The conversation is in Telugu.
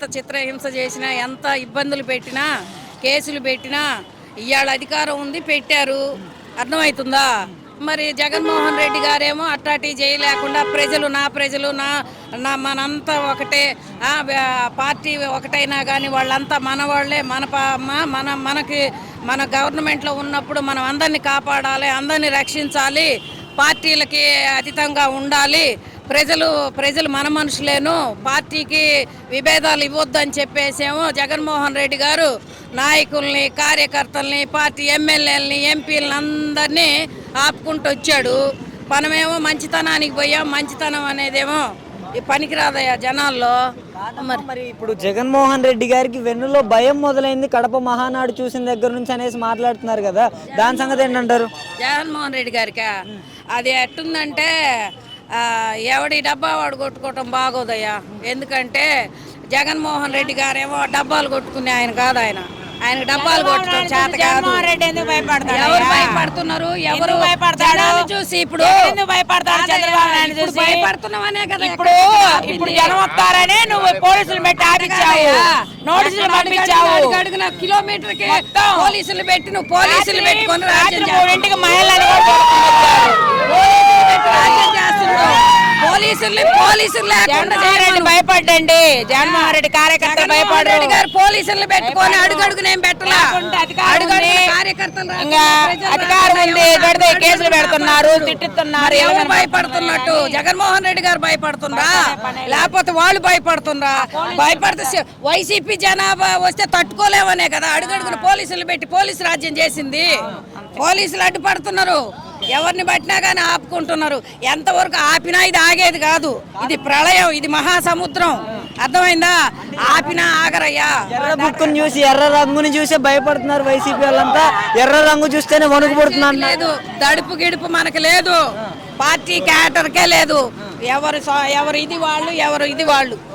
ఎంత చిత్రహింస చేసినా, ఎంత ఇబ్బందులు పెట్టినా, కేసులు పెట్టినా ఇవాళ అధికారం ఉంది, పెట్టారు. అర్థమవుతుందా? మరి జగన్మోహన్ రెడ్డి గారేమో అట్టాటి చేయలేకుండా ప్రజలు నా మనంతా ఒకటే, పార్టీ ఒకటైనా కానీ వాళ్ళంతా మన వాళ్ళే, మన గవర్నమెంట్లో ఉన్నప్పుడు మనం అందరినీ కాపాడాలి, అందరినీ రక్షించాలి, పార్టీలకి అతీతంగా ఉండాలి, ప్రజలు మన మనుషులేను, పార్టీకి విభేదాలు ఇవ్వద్దని చెప్పేసేమో జగన్మోహన్ రెడ్డి గారు నాయకుల్ని, కార్యకర్తల్ని, పార్టీ ఎమ్మెల్యేలని, ఎంపీలని అందరినీ ఆపుకుంటూ వచ్చాడు. మనమేమో మంచితనానికి పోయాం. మంచితనం అనేదేమో పనికిరాదయ్యా జనాల్లో. మరి ఇప్పుడు జగన్మోహన్ రెడ్డి గారికి వెన్నులో భయం మొదలైంది కడప మహానాడు చూసిన దగ్గర నుంచి అనేసి మాట్లాడుతున్నారు కదా, దాని సంగతి ఏంటంటారు? జగన్మోహన్ రెడ్డి గారికి అది ఎట్టుందంటే, ఎవడి డబ్బా వాడు కొట్టుకోవటం బాగోదయ్యా. ఎందుకంటే జగన్మోహన్ రెడ్డి గారేమో డబ్బాలు కొట్టుకునే ఆయన కాదు. ఆయనకు డబ్బాలు కొట్టడం చేత కాదు. ఎవరు భయపడుతున్నారు? ఎవరు జనాన్ని చూసి ఇప్పుడు భయపడుతున్నామనే కదా. ఇప్పుడు జనం వస్తారనే నువ్వు పోలీసులు పెట్టి ఆపించావు, నోటీసులు పంపించావు. అడుగున కిలోమీటర్ కి పోలీసులు పెట్టి నువ్వు పోలీసులు పెట్టుకొని ఇంటికి మహిళలు పోలీసులు లేకుండా భయపడ్డండి. జగన్మోహన్ రెడ్డి కార్యకర్తలు భయపడ్డారు. పోలీసులు పెట్టుకొని అడుగడుగు నేను పెట్టలా. కార్యకర్తలు ఇంకా అధికారం ఉంది, పెడితే కేసులు పెడుతున్నారు, తిట్టుతున్నారు. ఎవరు భయపడుతున్నట్టు? జగన్మోహన్ రెడ్డి గారు భయపడుతుండ్రా, లేకపోతే వాళ్ళు భయపడుతుండ్రా? భయపడితే వైసీపీ జనాభా వస్తే తట్టుకోలేమనే కదా అడుగడుగున పోలీసులు పెట్టి పోలీసు రాజ్యం చేసింది. పోలీసులు అడ్డుపడుతున్నారు, ఎవరిని పట్టినా కానీ ఆపుకుంటున్నారు. ఎంతవరకు ఆపినా ఇది ఆగేది కాదు. ఇది ప్రళయం, ఇది మహాసముద్రం. అర్థమైందా? ఆపినా ఆగరయ్యా. ఎర్ర బుక్కుని చూసి, ఎర్ర రంగుని చూసే భయపడుతున్నారు వైసీపీ వాళ్ళంతా. ఎర్ర రంగు చూస్తేనే వణుకు పడుతున్నారు. లేదు, దడుపు గిడుపు మనకు లేదు, పార్టీ క్యాటర్కే లేదు. ఎవరు ఇది వాళ్ళు, ఎవరు ఇది వాళ్ళు.